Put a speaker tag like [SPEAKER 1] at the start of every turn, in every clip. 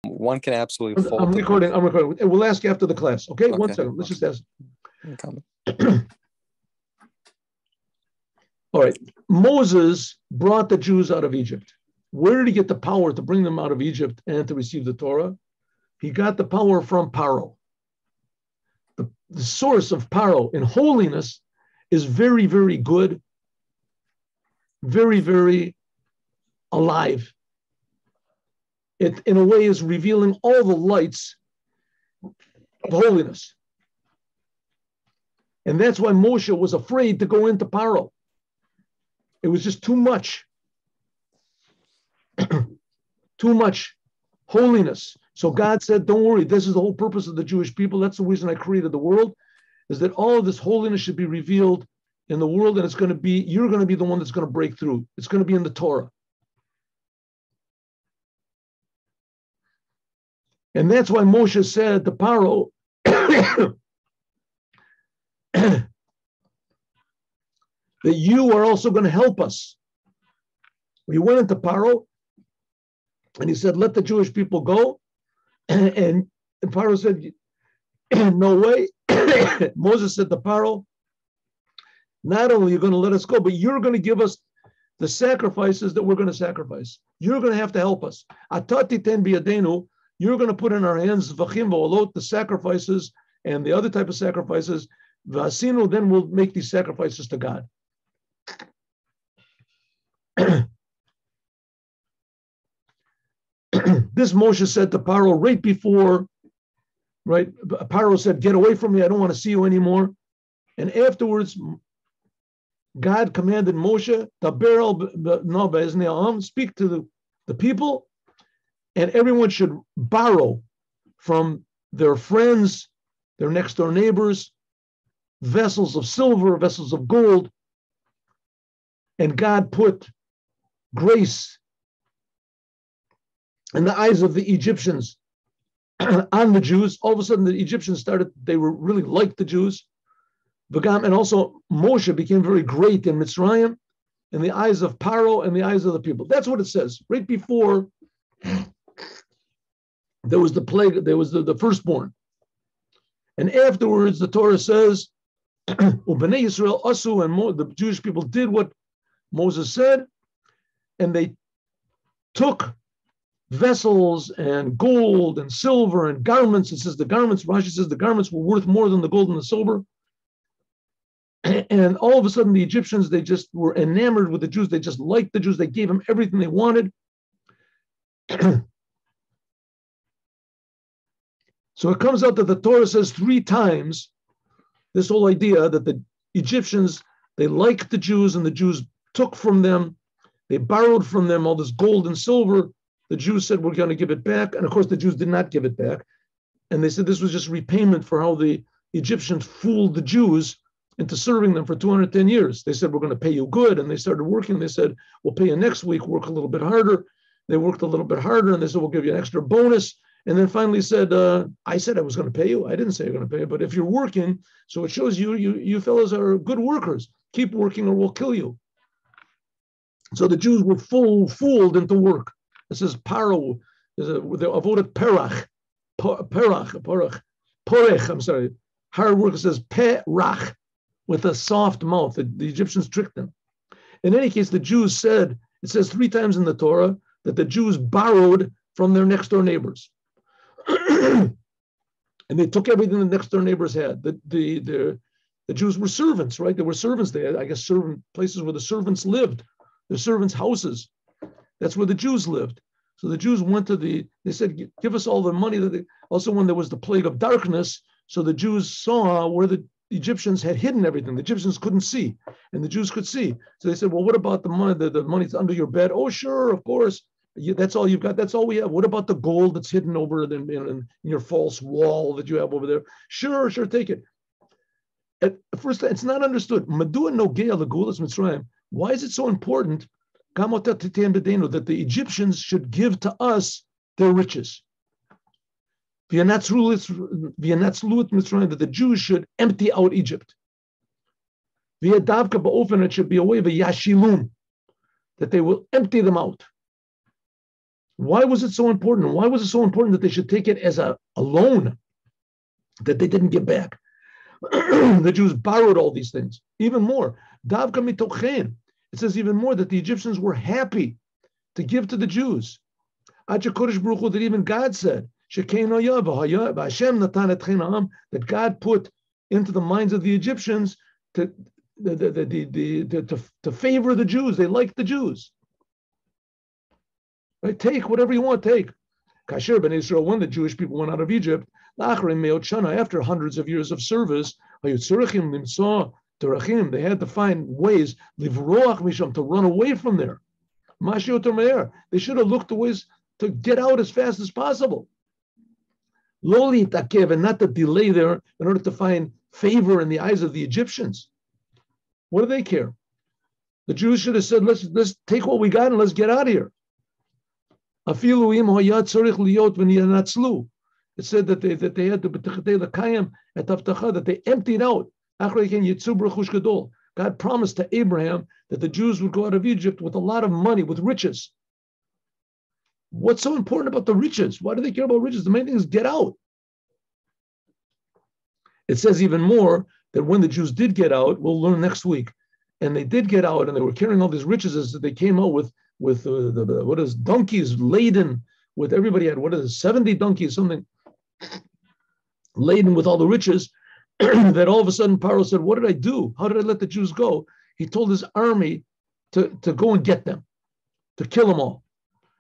[SPEAKER 1] one can absolutely fold.
[SPEAKER 2] I'm recording. And we'll ask you after the class. Okay? 1 second. Let's just ask. All right. Moses brought the Jews out of Egypt. Where did he get the power to bring them out of Egypt and to receive the Torah? He got the power from Paro. The source of Paro in holiness is very, very good, very, very alive. It, in a way, is revealing all the lights of holiness. And that's why Moshe was afraid to go into Paro. It was just too much. Too much holiness. So God said, don't worry, this is the whole purpose of the Jewish people. That's the reason I created the world, is that all of this holiness should be revealed in the world, and it's going to be, you're going to be the one that's going to break through. It's going to be in the Torah. And that's why Moshe said to Paro, that you are also going to help us. We went into Paro, and he said, let the Jewish people go. And Paro said, no way. Moses said to Paro, not only are you going to let us go, but you're going to give us the sacrifices that we're going to sacrifice. You're going to have to help us. Atati ten biyadenu, you're going to put in our hands v'chim v'olot, the sacrifices and the other type of sacrifices. V'asinu, then we'll make these sacrifices to God. This Moshe said to Paro right before, right? Paro said, get away from me. I don't want to see you anymore. And afterwards, God commanded Moshe, speak to the people, and everyone should borrow from their friends, their next door neighbors, vessels of silver, vessels of gold. And God put grace in the eyes of the Egyptians on the Jews. All of a sudden, the Egyptians started, they were really like the Jews. And also Moshe became very great in Mitzrayim in the eyes of Paro and the eyes of the people. That's what it says. Right before there was the plague, there was the firstborn. And afterwards, the Torah says, U'bnei Yisrael asu, and the Jewish people did what Moses said, and they took vessels and gold and silver and garments. It says the garments, Rashi says the garments were worth more than the gold and the silver. And all of a sudden, the Egyptians, they just were enamored with the Jews. They just liked the Jews. They gave them everything they wanted. So it comes out that the Torah says 3 times this whole idea that the Egyptians, they liked the Jews and the Jews took from them. They borrowed from them all this gold and silver. The Jews said, we're going to give it back. And of course, the Jews did not give it back. And they said this was just repayment for how the Egyptians fooled the Jews into serving them for 210 years. They said, we're going to pay you good. And they started working. They said, we'll pay you next week, work a little bit harder. They worked a little bit harder, and they said, we'll give you an extra bonus. And then finally said, I said I was going to pay you. I didn't say you're going to pay you, but if you're working, so it shows you fellows are good workers. Keep working or we'll kill you. So the Jews were fooled into work. It says Paro, the avodat porech, I'm sorry. Hard work, it says perach, with a soft mouth. The Egyptians tricked them. In any case, the Jews said, it says 3 times in the Torah, that the Jews borrowed from their next door neighbors. And they took everything the next door neighbors had. The Jews were servants, right? There were servants there. I guess servant places where the servants lived, the servants' houses. That's where the Jews lived. So the Jews went to they said, give us all the money that also when there was the plague of darkness, so the Jews saw where the Egyptians had hidden everything. The Egyptians couldn't see, and the Jews could see. So they said, well, what about the money? The money's under your bed. Oh, sure, of course. That's all you've got. That's all we have. What about the gold that's hidden over in your false wall that you have over there? Sure, take it. At first, it's not understood. Madua nogea legulas Mitzrayim. Why is it so important that the Egyptians should give to us their riches? That the Jews should empty out Egypt. It should be a way of a yashilum, that they will empty them out. Why was it so important? Why was it so important that they should take it as a loan that they didn't give back? The Jews borrowed all these things. Even more, Davka mitochen. It says even more that the Egyptians were happy to give to the Jews. That even God said that God put into the minds of the Egyptians to favor the Jews. They liked the Jews. Right? Take whatever you want. Take. Kasher ben Israel, when the Jewish people went out of Egypt, after hundrds of years of service, they had to find ways to run away from there. They should have looked at ways to get out as fast as possible. And not to delay there in order to find favor in the eyes of the Egyptians. What do they care? The Jews should have said, let's take what we got and let's get out of here. It said that they had that they emptied out. God promised to Abraham that the Jews would go out of Egypt with a lot of money, with riches. What's so important about the riches? Why do they care about riches? The main thing is get out. It says even more that when the Jews did get out, we'll learn next week, and they did get out, and they were carrying all these riches as they came out with donkeys laden with, everybody had 70 donkeys, something laden with all the riches. That all of a sudden Paro said, what did I do? How did I let the Jews go? He told his army to go and get them, to kill them all.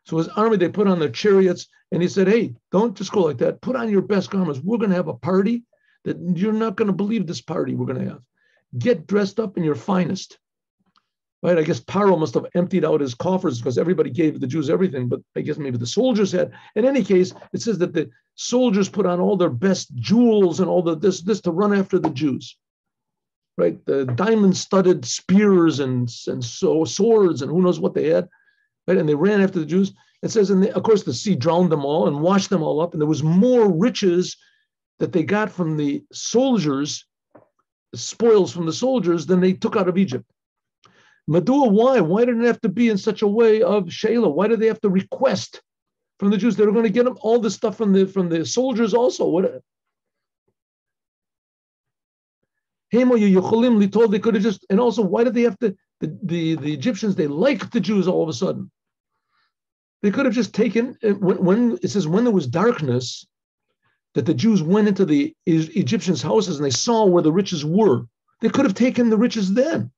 [SPEAKER 2] So his army, they put on their chariots, and he said, hey, don't just go like that. Put on your best garments. We're going to have a party that you're not going to believe this party we're going to have. Get dressed up in your finest. Right? I guess Paro must have emptied out his coffers because everybody gave the Jews everything, but I guess maybe the soldiers had. In any case, it says that the soldiers put on all their best jewels and all this to run after the Jews. Right? The diamond-studded spears and so swords and who knows what they had. Right? And they ran after the Jews. It says, of course, the sea drowned them all and washed them all up. And there was more riches that they got from the soldiers, the spoils from the soldiers, than they took out of Egypt. Madua, why? Why did it have to be in such a way of Sheila? Why did they have to request from the Jews? They were going to get them all this stuff from the soldiers also. What? You told they could have just, and also why did they have to, the Egyptians, they liked the Jews all of a sudden. They could have just taken, when it says when there was darkness, that the Jews went into the Egyptians' houses and they saw where the riches were. They could have taken the riches then.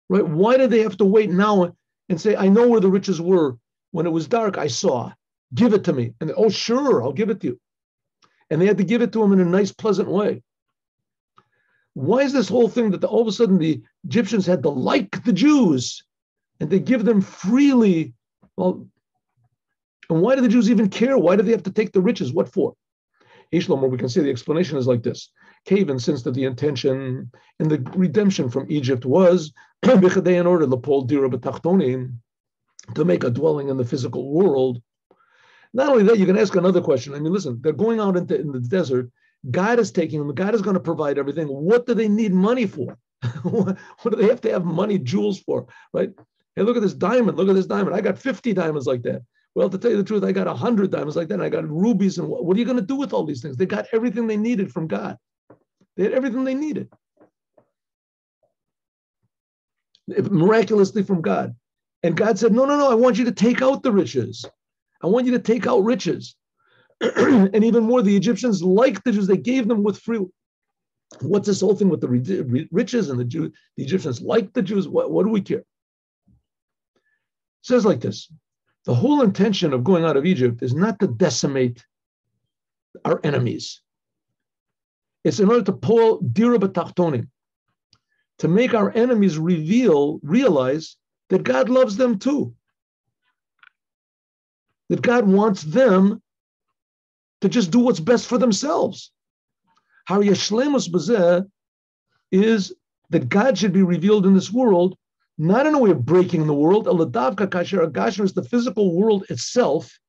[SPEAKER 2] Right? Why did they have to wait now and say, I know where the riches were. When it was dark, I saw. Give it to me. And oh, sure, I'll give it to you. And they had to give it to him in a nice, pleasant way. Why is this whole thing that all of a sudden the Egyptians had to like the Jews and they give them freely? Well, and why do the Jews even care? Why do they have to take the riches? What for? Ishlomo, we can say the explanation is like this. Kavan, since that the intention and the redemption from Egypt was in order Dvar B'TACHTONIM, to make a dwelling in the physical world. Not only that, you can ask another question. I mean, listen, they're going out in the desert. God is taking them. God is going to provide everything. What do they need money for? What do they have to have money, jewels for? Right? Hey, look at this diamond. Look at this diamond. I got 50 diamonds like that. Well, to tell you the truth, I got 100 diamonds like that. And I got rubies. And what are you going to do with all these things? They got everything they needed from God. They had everything they needed. Miraculously from God. And God said, no, I want you to take out the riches. I want you to take out riches. And even more, the Egyptians liked the Jews. They gave them with free. What's this whole thing with the riches and the Jews? The Egyptians liked the Jews. What do we care? It says like this. The whole intention of going out of Egypt is not to decimate our enemies. It's in order to pull Dvar B'TACHTONIM, to make our enemies realize that God loves them too. That God wants them to just do what's best for themselves. Har Yeshlemus B'zeh is that God should be revealed in this world, not in a way of breaking the world. Aladavka kasher agashim is the physical world itself.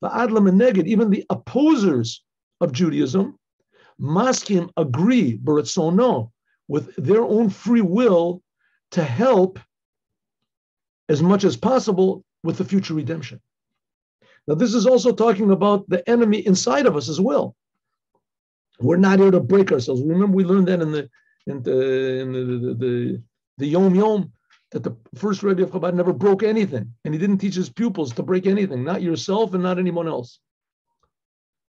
[SPEAKER 2] Va'adlam and neged, even the opposers of Judaism, maskim agree, b'ratzono, with their own free will to help as much as possible with the future redemption. Now, this is also talking about the enemy inside of us as well. We're not here to break ourselves. Remember, we learned that in the Yom Yom, that the first Rebbe of Chabad never broke anything, and he didn't teach his pupils to break anything, not yourself and not anyone else.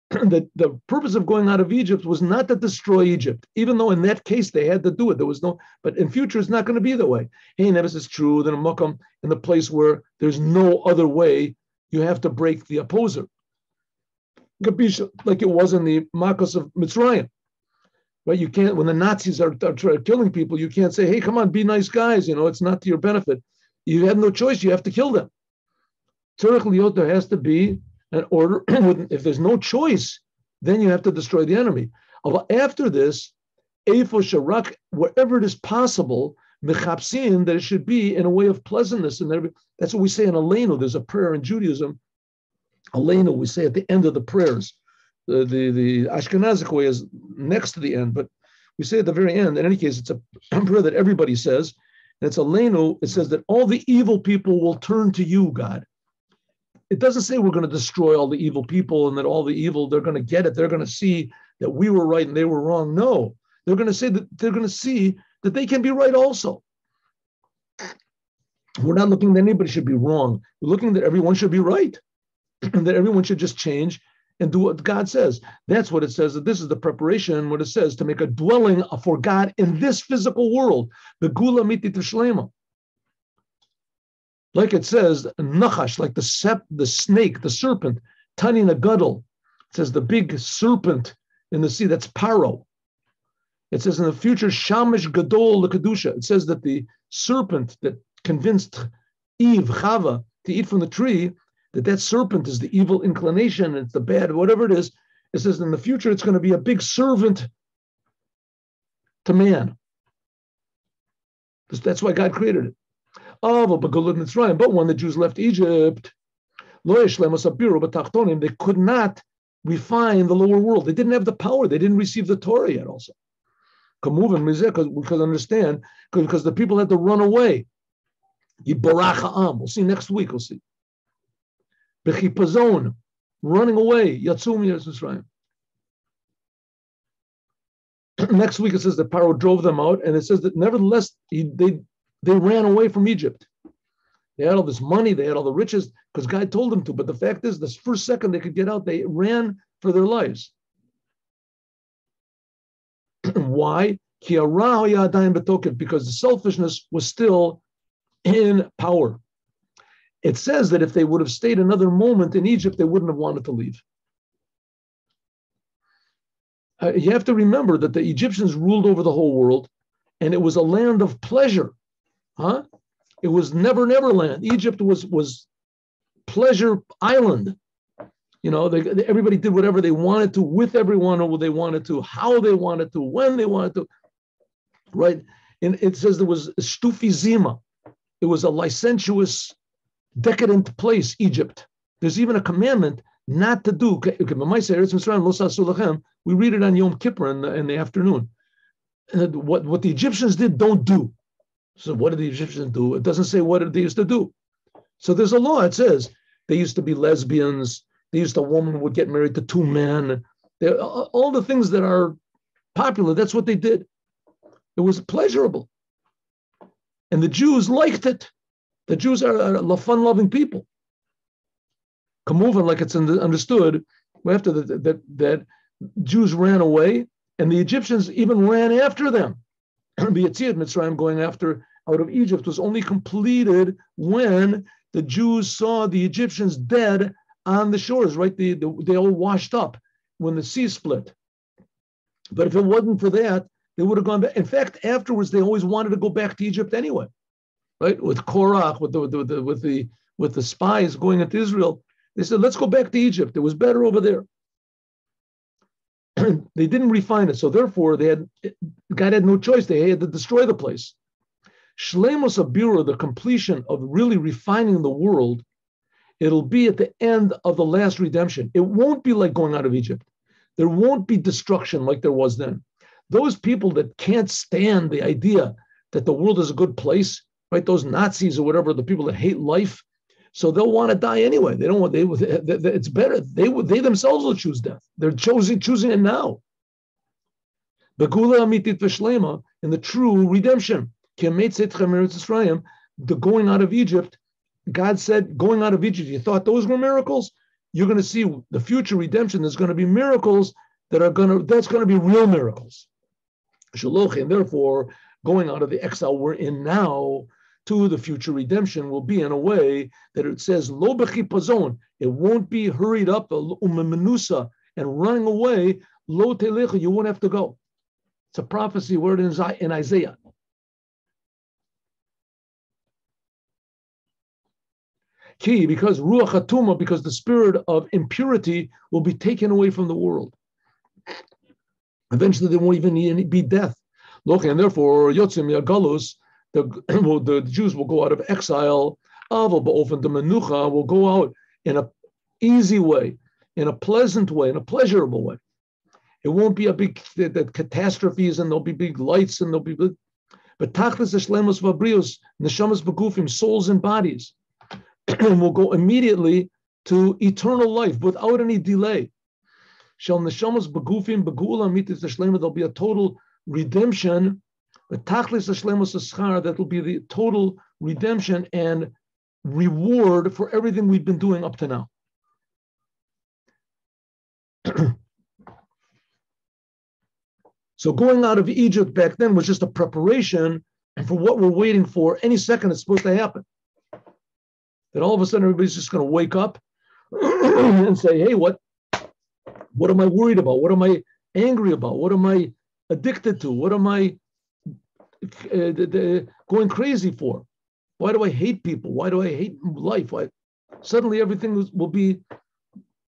[SPEAKER 2] The purpose of going out of Egypt was not to destroy Egypt, even though in that case they had to do it. There was no, but in future it's not going to be that way. Hey, never is true that in the place where there's no other way, you have to break the opposer. Like it was in the Makos of Mitzrayim. Right? You can't, when the Nazis are killing people, you can't say, hey, come on, be nice guys. It's not to your benefit. You have no choice. You have to kill them. Tzarech Liot, there has to be an order. If there's no choice, then you have to destroy the enemy. After this, Eifo Sharak, wherever it is possible, Mechapsin, that it should be in a way of pleasantness. And that's what we say in Aleinu. There's a prayer in Judaism. Aleinu, we say at the end of the prayers. The Ashkenazic way is next to the end, but we say at the very end. In any case, it's a prayer that everybody says, and it's Aleinu. It says that all the evil people will turn to you, God. It doesn't say we're going to destroy all the evil people and that all the evil, they're going to get it. They're going to see that we were right and they were wrong. No, they're going to say that they're going to see that they can be right also. We're not looking that anybody should be wrong. We're looking that everyone should be right and that everyone should just change and do what God says. That's what it says, that this is the preparation, what it says, to make a dwelling for God in this physical world. The gula miti tishlema. Like it says, nachash, like the snake, the serpent, tani nagadol. It says the big serpent in the sea, that's Paro. It says in the future, shamish gadol lekadusha. It says that the serpent that convinced Eve, Chava, to eat from the tree, that serpent is the evil inclination, it's the bad, whatever it is. It says in the future, it's going to be a big servant to man. That's why God created it. But when the Jews left Egypt, they could not refine the lower world. They didn't have the power. They didn't receive the Torah yet also. Because understand, because the people had to run away. We'll see next week, we'll see. Running away. Next week it says that Paro drove them out, and it says that nevertheless they ran away from Egypt. They had all this money, they had all the riches, because God told them to. But the fact is, the first second they could get out, they ran for their lives. Why? Because the selfishness was still in power. It says that if they would have stayed another moment in Egypt, they wouldn't have wanted to leave. You have to remember that the Egyptians ruled over the whole world, and it was a land of pleasure. It was never land. Egypt was pleasure island. Everybody did whatever they wanted to with everyone, or they wanted to, how they wanted to, when they wanted to. Right? And it says there was Stufi Zima. It was a licentious, decadent place, Egypt. There's even a commandment not to do. We read it on Yom Kippur in the afternoon. What the Egyptians did, don't do. So what did the Egyptians do? It doesn't say what they used to do. So there's a law. It says they used to be lesbians. A woman would get married to two men. All the things that are popular, that's what they did. It was pleasurable. And the Jews liked it. The Jews are fun-loving people. Kamuvan, like it's understood, after that Jews ran away, and the Egyptians even ran after them. The Yetziat Mitzrayim going out of Egypt was only completed when the Jews saw the Egyptians dead on the shores, right? They all washed up when the sea split. But if it wasn't for that, they would have gone back. In fact, afterwards, they always wanted to go back to Egypt anyway, right? With Korach, with the spies going into Israel, they said, let's go back to Egypt. It was better over there. They didn't refine it. So therefore, God had no choice. They had to destroy the place. Shlemos Abira, the completion of really refining the world, it'll be at the end of the last redemption. It won't be like going out of Egypt. There won't be destruction like there was then. Those people that can't stand the idea that the world is a good place, right? Those Nazis or whatever, the people that hate life. So they'll want to die anyway. They don't want. It's better. They themselves will choose death. They're choosing it now. Begula amitit v'shlema, in the true redemption. The going out of Egypt. God said, going out of Egypt. You thought those were miracles? You're going to see the future redemption. There's going to be miracles that's going to be real miracles. And therefore, going out of the exile we're in now to the future redemption will be in a way that it says, lo b'chipazon, it won't be hurried up, umemenusa, and running away, lo telecha, you won't have to go. It's a prophecy word in Isaiah. Because ruach hatuma, because the spirit of impurity will be taken away from the world. Eventually, there won't even be death. Look, and therefore, yotzim yagalus, the Jews will go out of exile. Aval ba'ofen de menucha will go out in an easy way, in a pleasant way, in a pleasurable way. It won't be a big catastrophes, and there'll be big lights, and there'll be big. But tachlis eshlemos vabrios, neshamas begufim, souls and bodies. And will go immediately to eternal life without any delay. Shall neshamas begufim begula mitis shlema, there'll be a total redemption. But tachlis shlemos eschar, that will be the total redemption and reward for everything we've been doing up to now. So going out of Egypt back then was just a preparation for what we're waiting for. Any second it's supposed to happen. That all of a sudden everybody's just going to wake up and say, hey, what am I worried about? What am I angry about? What am I addicted to? What am I going crazy for? Why do I hate people? Why do I hate life? Suddenly everything we'll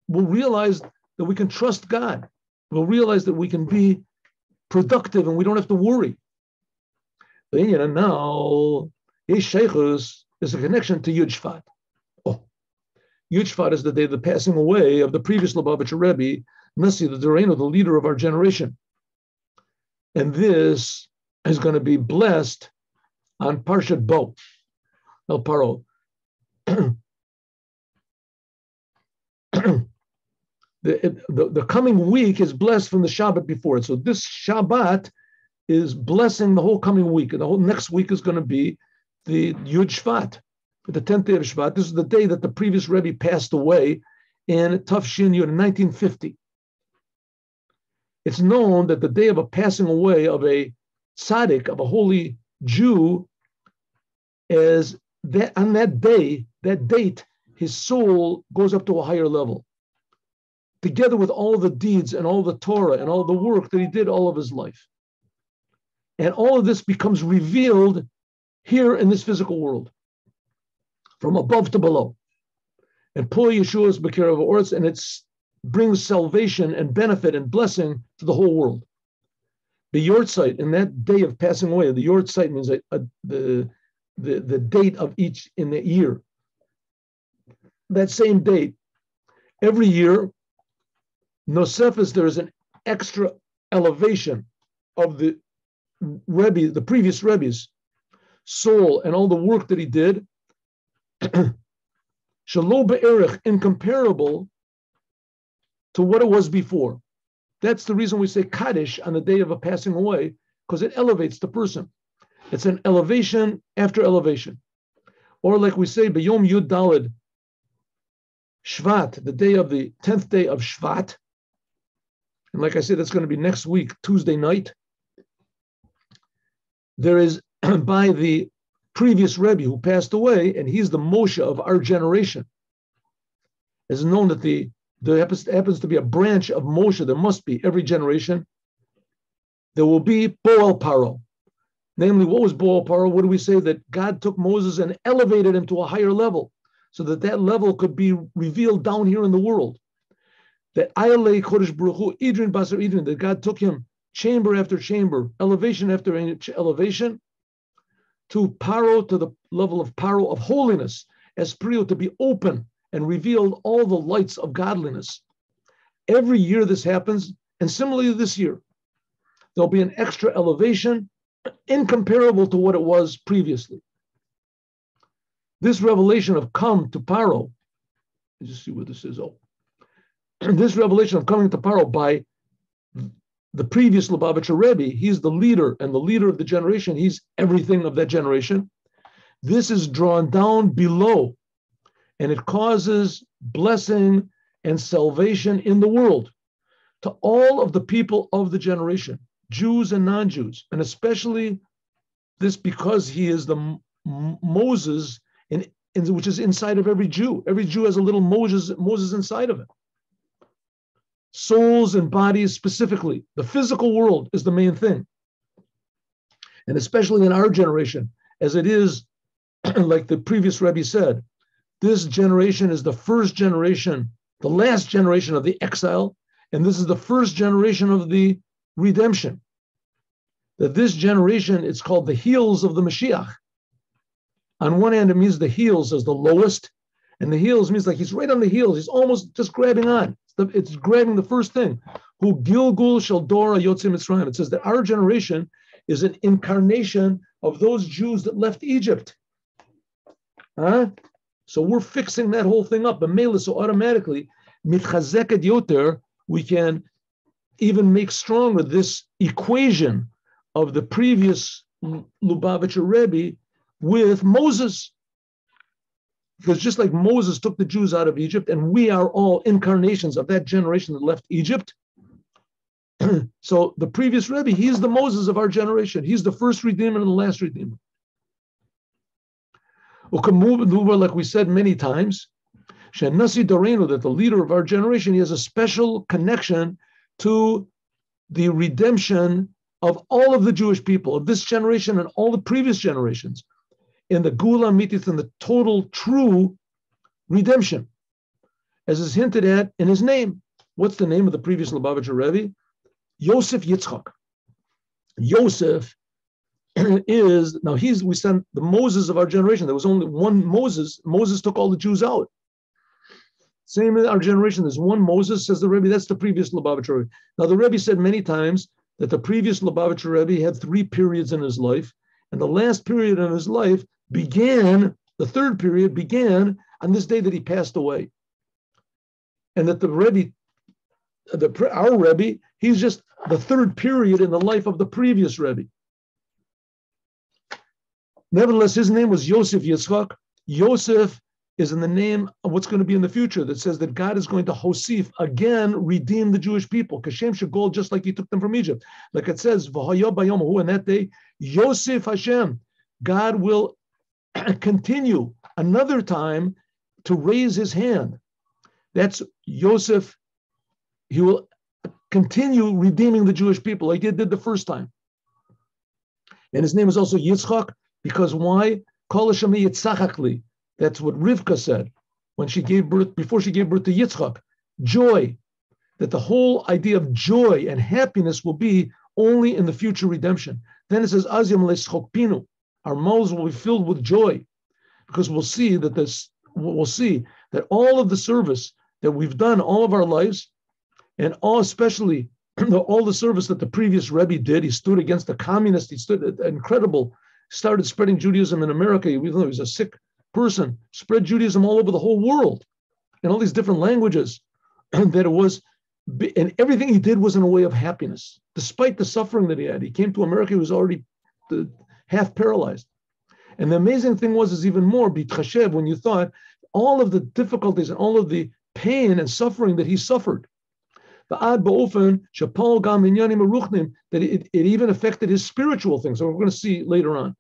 [SPEAKER 2] realize that we can trust God. We'll realize that we can be productive and we don't have to worry. And now, Sheikhus is a connection to Yud Shvat. Yud Shvat is the day of the passing away of the previous Lubavitcher Rebbe, Nasi, the Doreno, the leader of our generation. And this is going to be blessed on Parshat Bo, El Paro. The coming week is blessed from the Shabbat before it. So this Shabbat is blessing the whole coming week. And the whole next week is going to be the Yud Shvat, the 10th day of Shvat. This is the day that the previous Rebbe passed away in Tafshin Yud in 1950. It's known that the day of a passing away of a tzaddik, of a holy Jew, is that on that day, that date, his soul goes up to a higher level, together with all the deeds and all the Torah and all the work that he did all of his life. And all of this becomes revealed here in this physical world, from above to below. And Pul Yeshua's B'Kerav Oretz, and it brings salvation and benefit and blessing to the whole world. The Yortzeit, in that day of passing away, the Yortzeit means the date of each in the year. That same date, every year, Nosefes, there is an extra elevation of the Rebbe, the previous Rebbe's soul and all the work that he did. Shalo be'erich, incomparable to what it was before. That's the reason we say Kaddish on the day of a passing away, because it elevates the person. It's an elevation after elevation. Or like we say, B'yom Yud Daled Shvat, the day of the 10th day of Shvat. And like I said, that's going to be next week, Tuesday night. There is, by the previous Rebbe who passed away, and he's the Moshe of our generation. It's known that there happens to be a branch of Moshe. There must be every generation. There will be Boel Paro. Namely, what was Boel Paro? What do we say? That God took Moses and elevated him to a higher level, so that that level could be revealed down here in the world. That Ayalei Kodesh Baruch Hu, Idrin Basar Idrin, that God took him chamber after chamber, elevation after elevation, to Paro, to the level of Paro of holiness, as Priyo, to be open and revealed all the lights of godliness. Every year this happens, and similarly this year, there'll be an extra elevation incomparable to what it was previously. This revelation of come to Paro, let's just see what this is. Oh, this revelation of coming to Paro by the previous Lubavitcher Rebbe, he's the leader and the leader of the generation. He's everything of that generation. This is drawn down below, and it causes blessing and salvation in the world to all of the people of the generation, Jews and non-Jews, and especially this because he is the Moses, which is inside of every Jew. Every Jew has a little Moses inside of it. Souls and bodies specifically. The physical world is the main thing. And especially in our generation, as it is, like the previous Rebbe said, this generation is the first generation, the last generation of the exile, and this is the first generation of the redemption. That this generation, it's called the heels of the Mashiach. On one hand, it means the heels as the lowest, and the heels means like he's right on the heels. He's almost just grabbing on. It's grabbing the first thing. Who Gilgul shel Dor Yotzei Mitzrayim. It says that our generation is an incarnation of those Jews that left Egypt. So we're fixing that whole thing up. So automatically, mitchazeket yoter, we can even make stronger this equation of the previous Lubavitcher Rebbe with Moses. Because just like Moses took the Jews out of Egypt, and we are all incarnations of that generation that left Egypt. So the previous Rebbe, he's the Moses of our generation. He's the first Redeemer and the last Redeemer. Like we said many times, that the leader of our generation, he has a special connection to the redemption of all of the Jewish people, of this generation and all the previous generations, in the Gula Mitit, and the total true redemption, as is hinted at in his name. What's the name of the previous Lubavitcher Rebbe? Yosef Yitzchak. Yosef is, now we sent the Moses of our generation. There was only one Moses. Moses took all the Jews out. Same in our generation. There's one Moses, says the Rebbe. That's the previous Lubavitcher Rebbe. Now the Rebbe said many times that the previous Lubavitcher Rebbe had 3 periods in his life, and the last period in his life began, the third period began on this day that he passed away. And that the Rebbe, our Rebbe, he's just the third period in the life of the previous Rebbe. Nevertheless, his name was Yosef Yitzchak. Yosef is in the name of what's going to be in the future, that says that God is going to Hosif, again, redeem the Jewish people. Kashem Shagol, just like he took them from Egypt. Like it says, V'hayo bayomahu, in that day, Yosef Hashem, God will continue another time to raise his hand. That's Yosef. He will continue redeeming the Jewish people like he did the first time. And his name is also Yitzchak, because why? Kol Hashem Yitzchakli. That's what Rivka said when she gave birth, before she gave birth to Yitzchak. Joy, that the whole idea of joy and happiness will be only in the future redemption. Then it says, Azyam leschokpinu, our mouths will be filled with joy, because we'll see that all of the service that we've done all of our lives, and especially all the service that the previous Rebbe did. He stood against the communists. He stood incredible, started spreading Judaism in America, even though he was a sick person, spread Judaism all over the whole world in all these different languages. And that it was, and everything he did was in a way of happiness, despite the suffering that he had. He came to America, he was already half paralyzed. And the amazing thing is even more, B'Tachshev, when you thought all of the difficulties and all of the pain and suffering that he suffered, that it even affected his spiritual things. So we're going to see later on.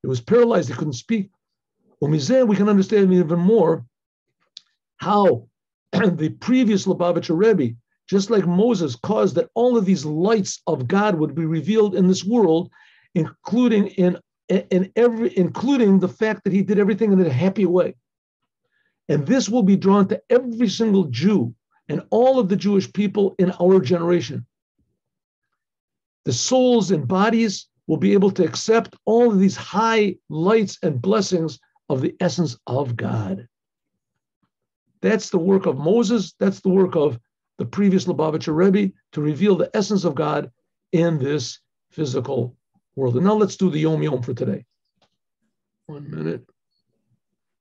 [SPEAKER 2] He was paralyzed, he couldn't speak. We can understand even more how the previous Lubavitcher Rebbe, just like Moses, caused that all of these lights of God would be revealed in this world, including including the fact that he did everything in a happy way. And this will be drawn to every single Jew and all of the Jewish people in our generation. The souls and bodies will be able to accept all of these high lights and blessings of the essence of God. That's the work of Moses. That's the work of the previous Lubavitcher Rebbe, to reveal the essence of God in this physical world. And now let's do the Yom Yom for today. 1 minute.